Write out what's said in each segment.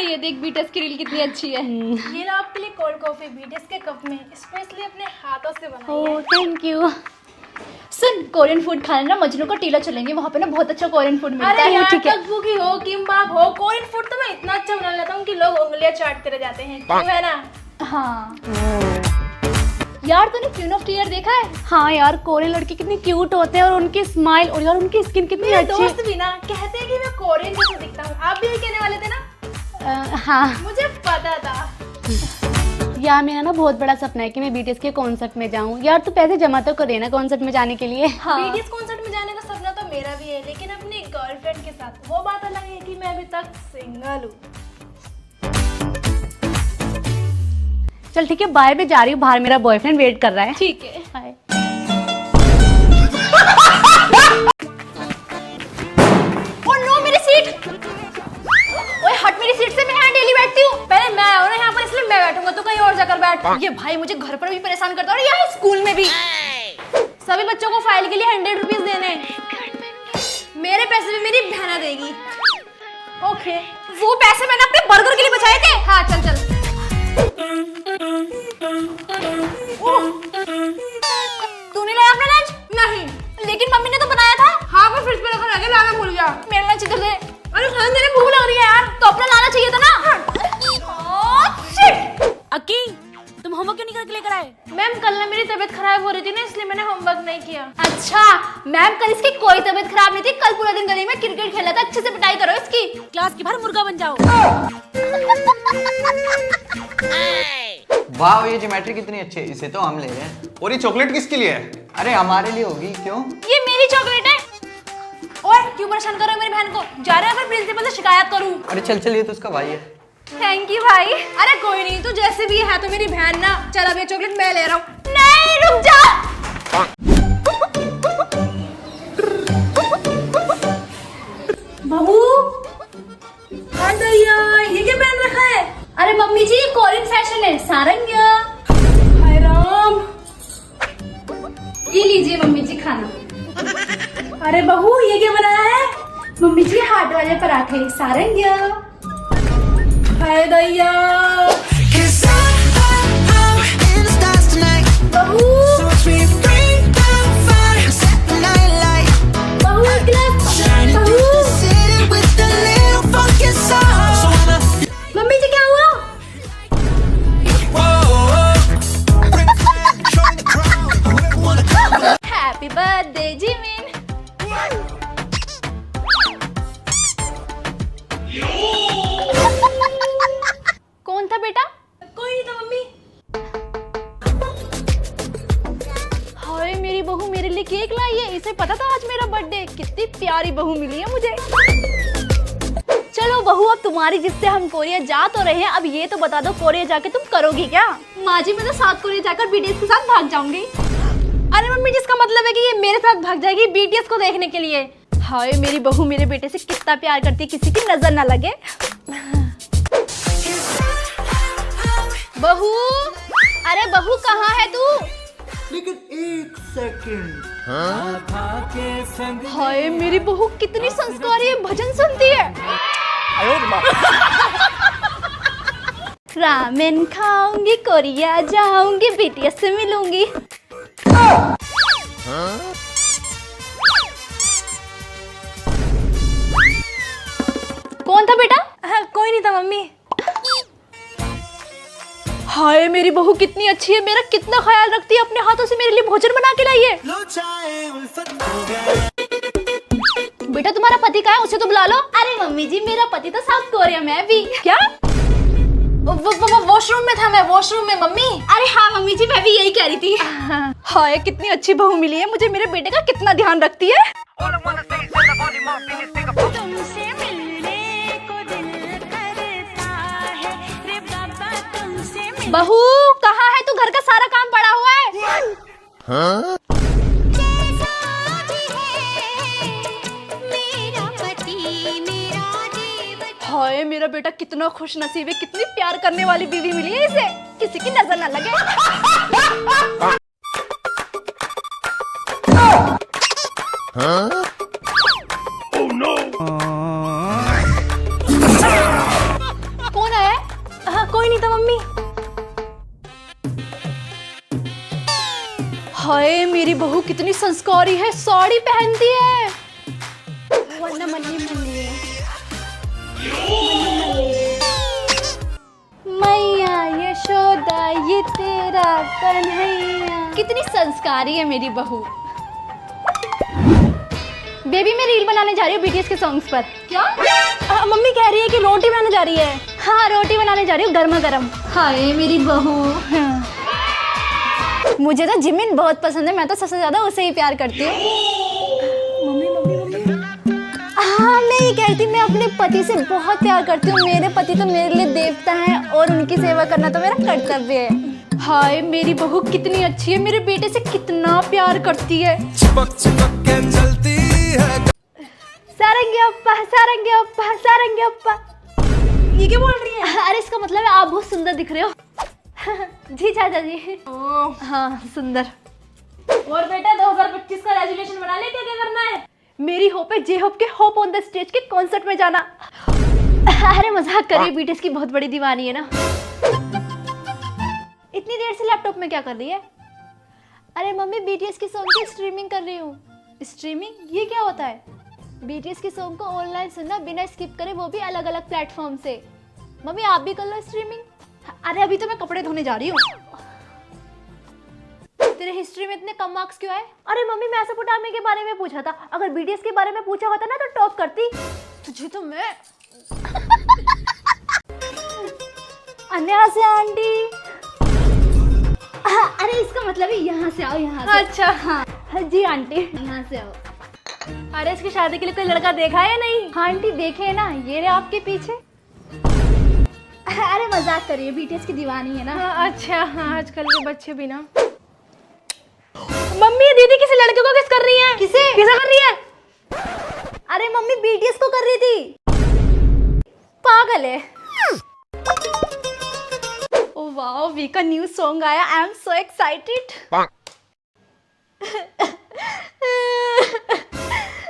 ये देख बीटीएस की रील कितनी अच्छी है। ये लो आपके लिए कोल्ड कॉफी बीटीएस के कप में स्पेशली अपने हाथों से बनाई ओह है। Thank you. Soon, Korean food खाने ना मजनू को टीला चलेंगे, वहाँ पे ना बहुत अच्छा कोरियन फूड मिलता अरे है। यार ठीक है। टकबुकी हो किम्बाप हो कोरियन फूड तो मैं इतना अच्छा बना लेता हूँ कि लोग उंगलियां चाटते रह जाते हैं, क्यों है ना? हाँ यार, तूने क्वीन ऑफ टीयर देखा है? हाँ यार, कोरियन लड़के कितने क्यूट होते हैं और उनकी स्माइल और यार उनकी स्किन कितनी मेरे अच्छी दोस्त भी ना कहते हैं कि मैं कोरियन जैसा दिखता हूँ। आप भी यही कहने वाले थे ना? हाँ मुझे पता था। यार, मेरा ना बहुत बड़ा सपना है कि मैं बीटीएस के कॉन्सर्ट में जाऊँ। यार तू पैसे जमा तो करे ना कॉन्सर्ट में जाने के लिए। हाँ। बीटीएस कॉन्सर्ट में जाने का सपना तो मेरा भी है, लेकिन अपनी गर्लफ्रेंड के साथ। वो बात अलग है कि मैं अभी तक सिंगल हूँ। चल ठीक है, बाय, मैं जा रही हूँ बाहर, मेरा बॉयफ्रेंड वेट कर रहा है। ठीक है। हाय। ओह नो, मेरी सीट। ओए हट मेरी सीट से, मैं यहाँ डेली बैठती हूँ। पहले मैं हूँ ना यहाँ पर, इसलिए मैं बैठूंगा, तू कहीं और जाकर बैठ। ये भाई मुझे घर पर भी परेशान करता है और यहाँ स्कूल में भी। सभी बच्चों को फाइल के लिए 100 रुपीज देने हैं। मेरे पैसे भी मेरी बहना देगी। ओके। वो पैसे मैंने अपने बर्गर के लिए बचाए थे। हाँ चल चल। तूने लाया अपना लंच? नहीं। लेकिन मम्मी ने तो बनाया था। हाँ मैं फ्रिज पे रखा रह गया, लाना भूल गया। मेरा लंच इधर दे। अरे खाने तेरे भूख लग रही है यार। तो अपना लाना चाहिए था ना। शिट। अक्की, तुम होमवर्क क्यों नहीं करके लेकर आए? मैम कल ना मेरी तबीयत खराब हो रही थी ना, इसलिए मैंने होमवर्क नहीं किया। अच्छा मैम, कल इसकी कोई तबीयत खराब नहीं थी। कल पूरा दिन गली में क्रिकेट खेला था। अच्छे से पिटाई करो इसकी। क्लास की बाहर मुर्गा बन जाओ। वाह, ये ज्योमेट्री कितनी अच्छी है, इसे तो हम ले रहे हैं। और ये चॉकलेट किसके लिए है? अरे हमारे लिए होगी, क्यों? ये मेरी चॉकलेट है। और क्यों परेशान कर रहे हो मेरी बहन को? जा रहे हैं फिर प्रिंसिपल से शिकायत करूं। अरे चल चल, ये तो उसका भाई है। थैंक यू भाई। अरे कोई नहीं, तू जैसे भी है तो मेरी बहन ना। चल अब ये चॉकलेट मैं ले रहा हूँ। नहीं, रुक जा। बहू, हाँ दैया, ये क्या पहन रखा है? अरे मम्मी जी, ये कोरियन फैशन है, सारंग्या। हाय राम। ये लीजिए मम्मी जी खाना। अरे बहू, ये क्या बनाया है? मम्मी जी हार्ट वाले पराठे, सारंग्या। हाय दैया। बहू, बहू एक गिलास। बहू, मम्मी जी क्या हुआ? Happy birthday Jimin. कौन था बेटा? कोई नहीं था मम्मी। हाय, मेरी बहू मेरे लिए केक लाई है। इसे पता था आज मेरा बर्थडे। कितनी प्यारी बहू मिली है मुझे। चलो बहू, अब तुम्हारी जिससे हम कोरिया जा तो रहे हैं, अब ये तो बता दो कोरिया जाके तुम करोगी क्या? माँ जी, मैं तो साउथ कोरिया जाकर बीटीएस के साथ भाग जाऊंगी। अरे मम्मी, जिसका मतलब है कि ये मेरे साथ भाग जाएगी बीटीएस को देखने के लिए। हाय, मेरी बहू मेरे बेटे से कितना प्यार करती है, किसी की नजर ना लगे। बहू, अरे बहू कहाँ है तू? लेकिन एक सेकंड। हाय, मेरी बहू कितनी संस्कारी है, भजन सुनती है। रामेन खाऊंगी, कोरिया जाऊंगी, बीटीएस से मिलूंगी। कौन था बेटा? हाँ, कोई नहीं था मम्मी। हाय, मेरी बहू कितनी अच्छी है, मेरा कितना ख्याल रखती है, अपने हाथों से मेरे लिए भोजन बना के लाई है। बेटा तुम्हारा पति कहाँ है, उसे तो बुला लो। अरे मम्मी जी, मेरा पति तो साउथ कोरिया में है अभी। क्या? वॉशरूम में था मैं, वॉशरूम में मम्मी। अरे हाँ मम्मी जी, मैं भी यही कह रही थी। हाय, कितनी अच्छी बहू मिली है मुझे, मेरे बेटे का कितना ध्यान रखती है। तुमसे मिलने को दिल करता है रे बाबा, तुमसे मिलने बहू कहाँ है तू? घर का सारा काम पड़ा हुआ है। जैसा भी है मेरा पति, मेरा जीवन। हाय, मेरा बेटा कितना खुश नसीब है, कितनी प्यार करने वाली बीवी मिली है इसे, किसी की नजर ना लगे। हाय मेरी बहू कितनी संस्कारी है, साड़ी पहनती है। वरना मन्नी मैया यशोदा ये तेरा कन्हैया। कितनी संस्कारी है मेरी बहू। बेबी मैं रील बनाने जा रही हूँ बीटीएस के सॉन्ग्स पर। क्या? मम्मी कह रही है कि रोटी बनाने जा रही है। हाँ रोटी बनाने जा रही हूँ गर्मा गर्म। हाय मेरी बहू। हाँ। मुझे तो जिमिन बहुत पसंद है, मैं तो सबसे ज्यादा उसे ही प्यार करती हूँ। हाँ मैं ये कहती मैं अपने पति से बहुत प्यार करती हूँ। मेरे पति तो मेरे लिए देवता है और उनकी सेवा करना तो मेरा कर्तव्य है। हाय मेरी बहू कितनी अच्छी है, मेरे बेटे से कितना प्यार करती है। चिपक चिपक के चलती है। सारंगी अप्पा सारंगी अप्पा सारंगी अप्पा। ये क्या बोल रही है? अरे इसका मतलब है आप बहुत सुंदर दिख रहे हो। जी चाचा जी। हाँ सुंदर। और बेटा 2025 का रेजोल्यूशन बना ले, क्या क्या करना है? मेरी होप है जे होप के होप ऑन द स्टेज के कॉन्सर्ट में जाना। अरे मजाक करिए, बीटीएस की बहुत बड़ी दीवानी है ना। इतनी देर से लैपटॉप में क्या कर रही है? अरे मम्मी बीटीएस की सॉन्ग की स्ट्रीमिंग कर रही हूँ। स्ट्रीमिंग ये क्या होता है? बीटीएस की सॉन्ग को ऑनलाइन सुनना बिना स्किप करे, वो भी अलग अलग प्लेटफॉर्म से। मम्मी आप भी कर लो स्ट्रीमिंग। अरे अभी तो मैं कपड़े धोने जा रही हूँ। तेरे हिस्ट्री में इतने कम मार्क्स क्यों आए? अरे मम्मी मेसोपोटामिया के बारे में पूछा था, अगर बीटीएस के बारे में पूछा होता ना तो टॉप करती। तुझे तो मैं अन्य से आंटी। अरे इसका मतलब है यहाँ से आओ, यहाँ से। अच्छा हाँ जी आंटी यहाँ से आओ। अरे इसकी शादी के लिए कोई लड़का देखा है? नहीं। हाँ आंटी देखे ना, ये रहे आपके पीछे। अरे मजाक करिए, बीटीएस की दीवानी है ना। हाँ, अच्छा हाँ आजकल के बच्चे भी ना। मम्मी दीदी किसी लड़के को किस कर रही है? किसे कर रही है? अरे मम्मी बीटीएस को कर रही थी। पागल है। ओ वाओ वी का न्यू सॉन्ग आया, आई एम सो एक्साइटेड।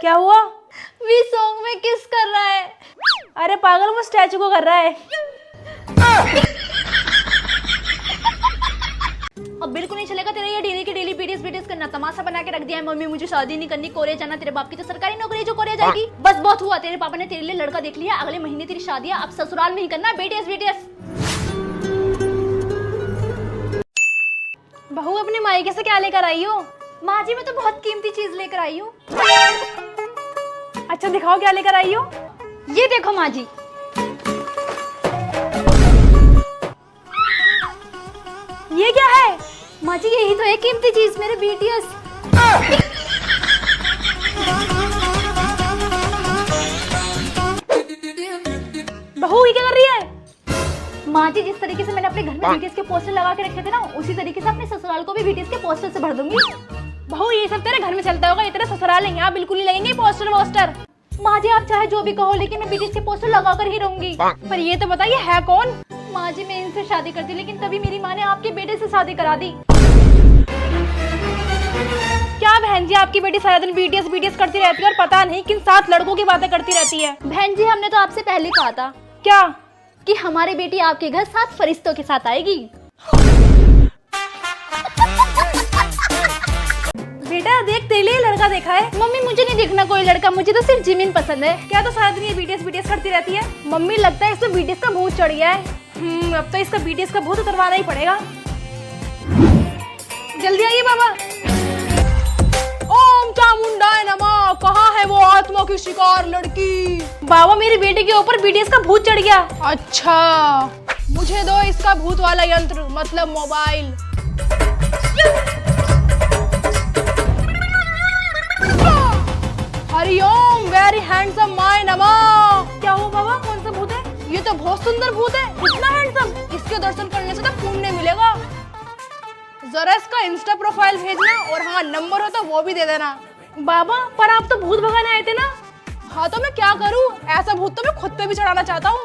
क्या हुआ? वी सॉन्ग में किस कर रहा है। अरे पागल वो स्टैचू को कर रहा है। अब बिल्कुल नहीं चलेगा तेरा ये डेली की डेली बीटीएस करना। तमाशा बना के रख दिया है मम्मी, मुझे शादी नहीं करनी, कोरिया जाना। तेरे बाप की तो सरकारी नौकरी है जो कोरिया जाएगी। बस बहुत हुआ, तेरे पापा ने तेरे लिए लड़का देख लिया, अगले महीने तेरी शादी है। अब ससुराल में ही करना बीटीएस। बहू अपने मायके से क्या लेकर आई हो? माँ जी मैं तो बहुत कीमती चीज लेकर आई हूँ। अच्छा दिखाओ क्या लेकर आई हो। ये देखो माँ जी। ये क्या है? माँ जी यही तो है कीमती चीज, मेरे बीटीएस। बहू ये क्या कर रही है? माँ जी जिस तरीके से मैंने अपने घर में बीटीएस के पोस्टर लगा के रखे थे ना, उसी तरीके से अपने ससुराल को भी बीटीएस के पोस्टर से भर दूंगी। बहू ये सब तेरे घर में चलता होगा, ये तेरा ससुराल है, यहाँ बिल्कुल नहीं लगेंगे पोस्टर वोस्टर। माँ जी आप चाहे जो भी कहो, लेकिन मैं बीटीएस के पोस्टर लगा कर ही रहूंगी। पर ये तो बताइए है कौन? माँ जी मैं इनसे शादी करती, लेकिन तभी मेरी माँ ने आपके बेटे से शादी करा दी। क्या बहन जी आपकी बेटी सारा दिन बीटीएस करती रहती है और पता नहीं किन 7 लड़कों की बातें करती रहती है। बहन जी हमने तो आपसे पहले कहा था क्या? कि हमारी बेटी आपके घर 7 फरिश्तों के साथ आएगी। बेटा देख तेरे लिए लड़का देखा है। मम्मी मुझे नहीं देखना कोई लड़का, मुझे तो सिर्फ जिमिन पसंद है। क्या तो सारा दिन ये बीटीएस करती रहती है? मम्मी लगता है इसको बीटीएस का भूत चढ़ गया है। अब तो इसका बीटीएस का भूत उतरवाना ही पड़ेगा। जल्दी आइए बाबा। ओम चामुंडाय नमः। कहाँ है वो आत्मा की शिकार लड़की? बाबा मेरी बेटी के ऊपर बीटीएस का भूत चढ़ गया। अच्छा मुझे दो इसका भूत वाला यंत्र, मतलब mobile. Hariom very handsome my नमः। क्या हुआ बाबा, कौन सा भूत है? ये तो बहुत सुंदर भूत है, इतना हैंडसम, इसके दर्शन करने से तो पुण्य मिलेगा। जरा इसका इंस्टा प्रोफाइल भेजना और हाँ नंबर हो तो वो भी दे देना। बाबा पर आप तो भूत भगाने आए थे ना। हाँ तो मैं क्या करूँ, ऐसा भूत तो मैं खुद पे भी चढ़ाना चाहता हूँ।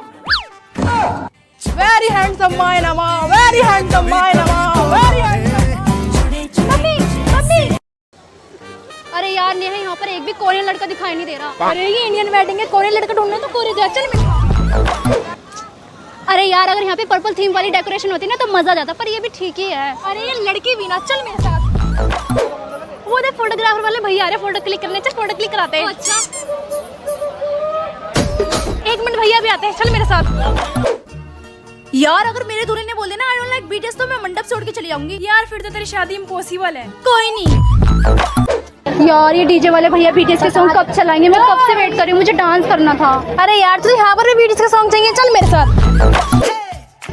वेरी हैंडसम माय नमः, वेरी हैंडसम माय नमः, वेरी हैंडसम। मम्मी अरे यार नेहा यहाँ पर एक भी कोरियन लड़का दिखाई नहीं दे रहा। अरे ये इंडियन वेडिंग है, कोरियन लड़का ढूंढना तो कोरिया जा। चल अरे यार अगर यहाँ पे पर्पल थीम वाली डेकोरेशन होती ना तो मजा आ जाता, पर ये भी ठीक ही है। अरे ये लड़की भी ना, चल मेरे साथ। वो देख फोटोग्राफर वाले भैया आ रहे, फोटो क्लिक करने, चल फोटो क्लिक कराते हैं। अच्छा 1 मिनट भैया भी आते हैं, चल मेरे साथ। यार अगर मेरे दूल्हे ने बोल देना आई डोंट लाइक बीटीएस तो मैं मंडप छोड़ के चली जाऊंगी। यार फिर तो तेरी शादी इम्पॉसिबल है। कोई नहीं यार, ये डीजे वाले भैया बीटीएस के सॉन्ग कब चलाएंगे? मैं कब से वेट कर रही हूँ, मुझे डांस करना था। अरे यार तुझे यहाँ पर भी बीटीएस का सॉन्ग चाहिए, चल मेरे साथ।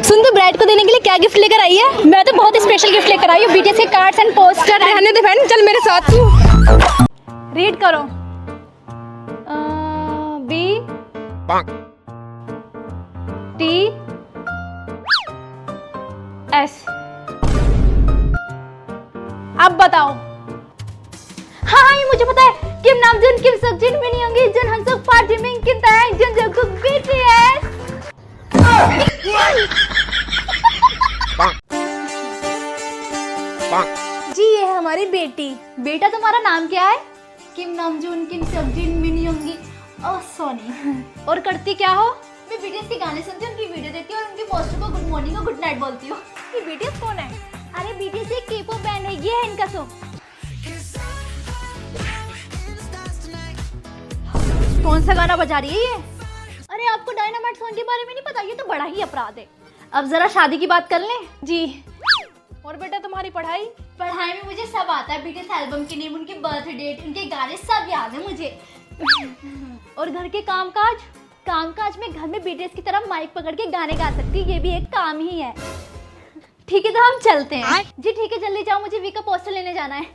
सुन, तू ब्राइड को देने के लिए क्या गिफ्ट लेकर आई है? मैं तो बहुत स्पेशल गिफ्ट लेकर आई हूँ, बीटीएस के कार्ड्स एंड पोस्टर। रहने दे बहन, चल मेरे साथ तू। रीड करो। B T S. अब बताओ। हाँ ये मुझे पता है। किम नामजून, किम सकजिन, मिनी योंगी, जन हंसक, पार्क जिमिंग, किम तायांग, जन जंगकुक, बीटीएस। जी ये है हमारी बेटी। बेटा तुम्हारा नाम क्या है? किम नामजून, किम सकजिन, मिनी योंगी। ओह सोनी। और करती क्या हो? मैं बीटीएस के गाने सुनती हूँ, उनकी वीडियो देखती हूँ और उनके पोस्टर को गुड मॉर्निंग और गुड नाइट बोलती हूँ। ये बीटीएस कौन है? अरे बीटीएस एक के-पॉप बैंड है, ये है इनका सॉन्ग। कौन सा गाना बजा रही है ये? अरे आपको डायनामाइट सॉन्ग के बारे में नहीं पता? ये तो बड़ा ही अपराध है। अब जरा शादी की बात कर लें। जी। और बेटा तुम्हारी पढ़ाई? पढ़ाई में मुझे सब आता है, बीटीएस एल्बम के नेम, उनके बर्थ डेट, उनके गाने सब याद है मुझे। और घर के कामकाज में घर में बीटीएस की तरह माइक पकड़ के गाने गा सकती हूँ, ये भी एक काम ही है। ठीक है तो हम चलते हैं। जी ठीक है, जल्दी जाओ, मुझे वी का पोस्टर लेने जाना है।